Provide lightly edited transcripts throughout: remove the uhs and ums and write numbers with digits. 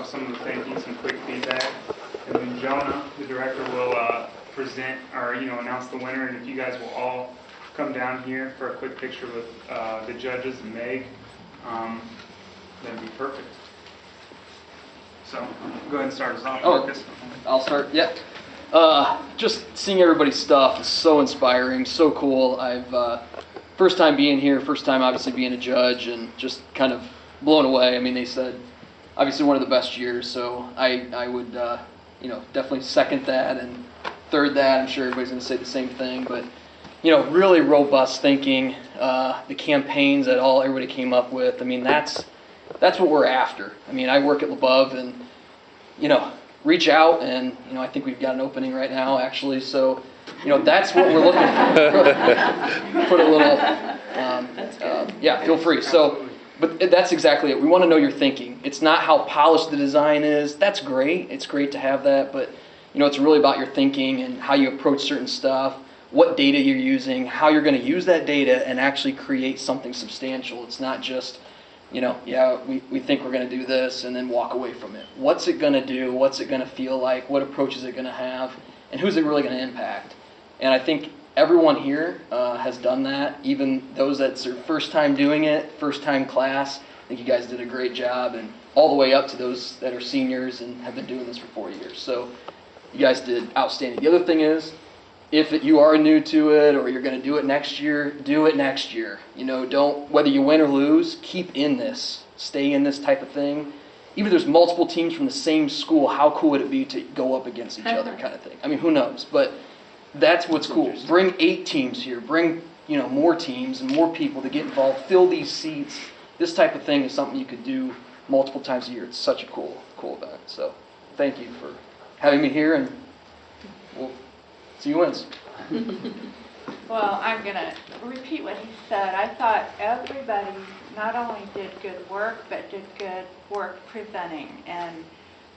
some of the thinking, some quick feedback, and then Jonah, the director, will present or announce the winner. And if you guys will all come down here for a quick picture with the judges and Meg, that'd be perfect. So go ahead and start us off, Marcus. I'll start. Yeah. Just seeing everybody's stuff is so inspiring, so cool. I've first time being here, first time obviously being a judge, and just kind of blown away. I mean, they said obviously one of the best years, so I would definitely second that and third that. I'm sure everybody's going to say the same thing, but really robust thinking. The campaigns that everybody came up with. I mean, that's what we're after. I mean, I work at LeBeau, and reach out, and I think we've got an opening right now, actually. So, that's what we're looking for. Put a little, feel free. So, but that's exactly it. We want to know your thinking. It's not how polished the design is. That's great. It's great to have that, but it's really about your thinking and how you approach certain stuff, what data you're using, how you're going to use that data and actually create something substantial. It's not just we think we're going to do this and then walk away from it. What's it going to do? What's it going to feel like? What approach is it going to have? And who's it really going to impact? And I think everyone here has done that, even those that's their first time doing it, first time class. I think you guys did a great job, and all the way up to those that are seniors and have been doing this for 4 years. So you guys did outstanding. The other thing is, if you are new to it or you're going to do it next year, do it next year. Don't, whether you win or lose, keep in this. Stay in this type of thing. Even if there's multiple teams from the same school, how cool would it be to go up against each other kind of thing? I mean, who knows? But that's what's cool. Bring 8 teams here. Bring, more teams and more people to get involved. Fill these seats. This type of thing is something you could do multiple times a year. It's such a cool event. So thank you for having me here, and we'll see who wins. Well, I'm going to repeat what he said. I thought everybody not only did good work, but did good work presenting. And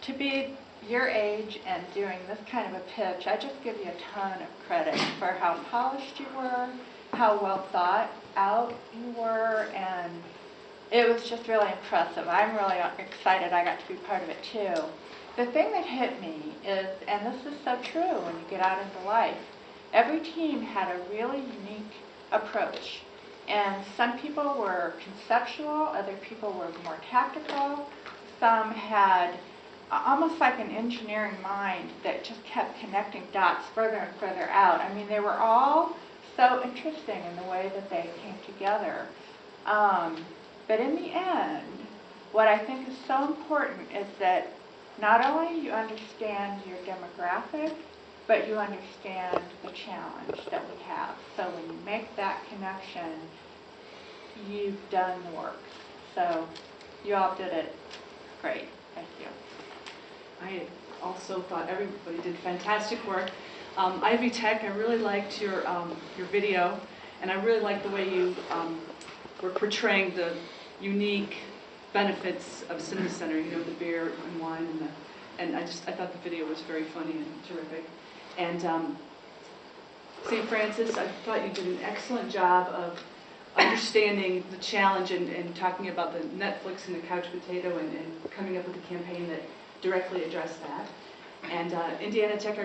to be your age and doing this kind of a pitch, I just give you a ton of credit for how polished you were, how well thought out you were, and it was just really impressive. I'm really excited I got to be part of it too. The thing that hit me is, and this is so true when you get out into life, every team had a really unique approach. And some people were conceptual, other people were more tactical, some had almost like an engineering mind that just kept connecting dots further and further out. I mean, they were all so interesting in the way that they came together. But in the end, what I think is so important is that not only you understand your demographic, but you understand the challenge that we have. So when you make that connection, you've done the work. So you all did it great. Thank you. I also thought everybody did fantastic work. Ivy Tech, I really liked your video, and I really liked the way you were portraying the unique benefits of Cinema Center. The beer and wine, and I thought the video was very funny and terrific. And St. Francis, I thought you did an excellent job of understanding the challenge and talking about the Netflix and the couch potato and coming up with a campaign that directly addressed that. And Indiana Tech, I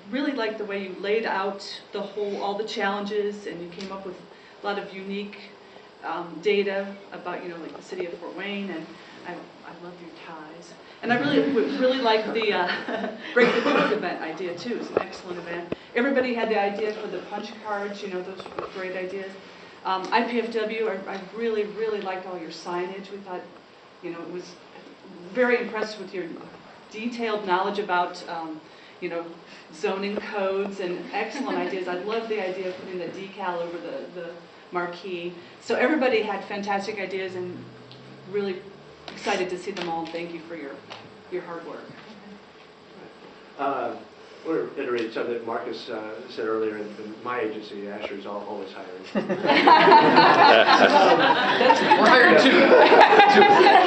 really liked the way you laid out all the challenges, and you came up with a lot of unique data about like the city of Fort Wayne, and I love your ties. And I really like the Break the Code event idea too. It's an excellent event. Everybody had the idea for the punch cards. Those were great ideas. IPFW, I really liked all your signage. We thought, it was very impressed with your detailed knowledge about, zoning codes and excellent ideas. I love the idea of putting the decal over the marquee. So everybody had fantastic ideas, and really excited to see them all. Thank you for your hard work. I want to reiterate something that Marcus said earlier. In my agency, Asher is always hiring. We're hiring too.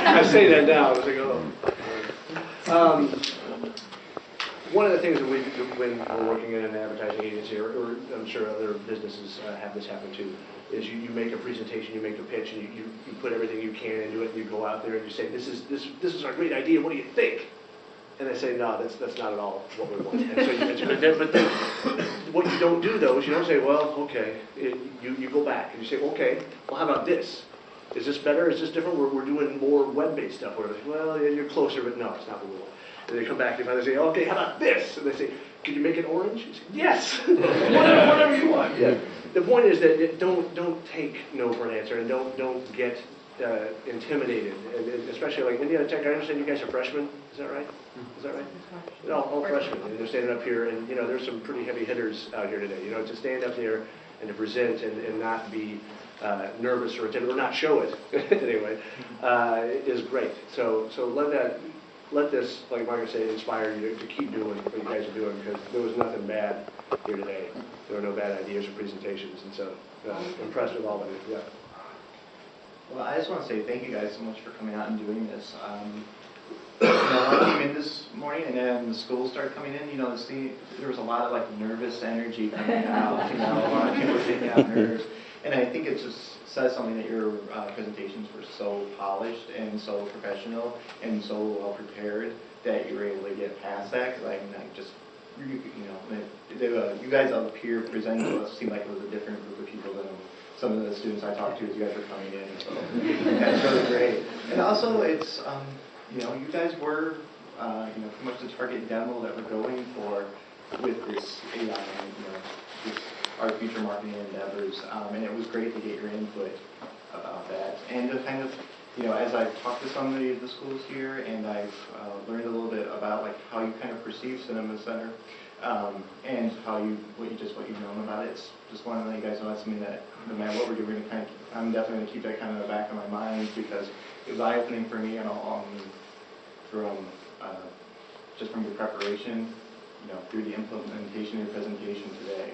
I say that now. I was like, one of the things that when we're working in an advertising agency, or I'm sure other businesses have this happen too, is you make a presentation, you make a pitch, and you put everything you can into it, and you go out there and you say, this is our great idea, what do you think? And they say, no, that's not at all what we want. And so but then what you don't do though is you don't say, well, okay, you go back and you say, okay, well, how about this? Is this better? Is this different? We're doing more web-based stuff. Where like, well, yeah, you're closer, but no, it's not what we want. And they come back and they say, okay, how about this? And they say, can you make it orange? You say, yes, whatever you want. Yeah. The point is that don't take no for an answer, and don't get intimidated. And especially like Indiana Tech, I understand you guys are freshmen. Is that right? Is that right? No, all freshmen. And they're standing up here, and there's some pretty heavy hitters out here today. To stand up there and to present and not be nervous or timid, or not show it anyway, is great. So let this, like Margaret said, inspire you to keep doing what you guys are doing, because there was nothing bad here today. There were no bad ideas or presentations, and so impressed with all of it. Yeah. Well, I just want to say thank you guys so much for coming out and doing this. I came in this morning, and then the school started coming in. There was a lot of like nervous energy coming out. A lot of people were taking out nerves, and I think it just says something that your presentations were so polished and so professional and so well prepared that you were able to get past that. Because you guys up here presenting to us seemed like it was a different group of people than some of the students I talked to as you guys were coming in. So that's really great. And also, it's you guys were pretty much the target demo that we're going for with this AI, this our future marketing endeavors, and it was great to get your input about that. And to kind of, as I've talked to some of the schools here, and I've learned a little bit about like how you kind of perceive Cinema Center, and what you've known about it. It's just one of the guys know that's something that no matter what we're doing, I'm definitely going to keep that kind of in the back of my mind, because it was eye-opening for me, and from your preparation, through the implementation of your presentation today.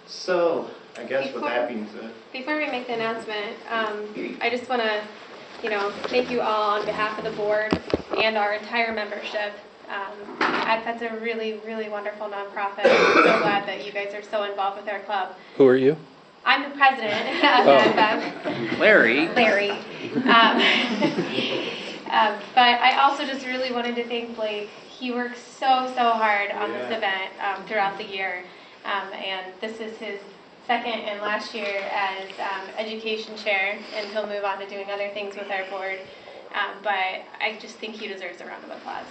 So, I guess with that being said... Before we make the announcement, I just want to, thank you all on behalf of the board and our entire membership. AdFed's a really, really wonderful nonprofit. I'm so glad that you guys are so involved with our club. Who are you? I'm the president of AdFed. Larry. But I also just really wanted to thank Blake. He works so hard on this event throughout the year. And this is his second and last year as education chair, and he'll move on to doing other things with our board. But I just think he deserves a round of applause.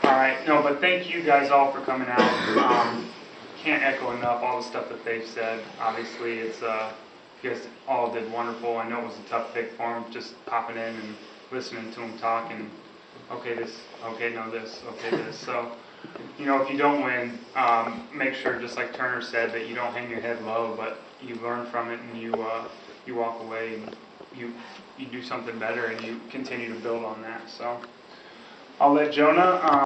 All right, no, but thank you guys all for coming out. Can't echo enough all the stuff that they've said. Obviously, it's you guys all did wonderful. I know it was a tough pick for them, just popping in and listening to them talk, and okay this, okay no this, okay this. So, if you don't win, make sure, just like Turner said, that you don't hang your head low, but you learn from it, and you walk away, and you do something better, and you continue to build on that. So, I'll let Jonah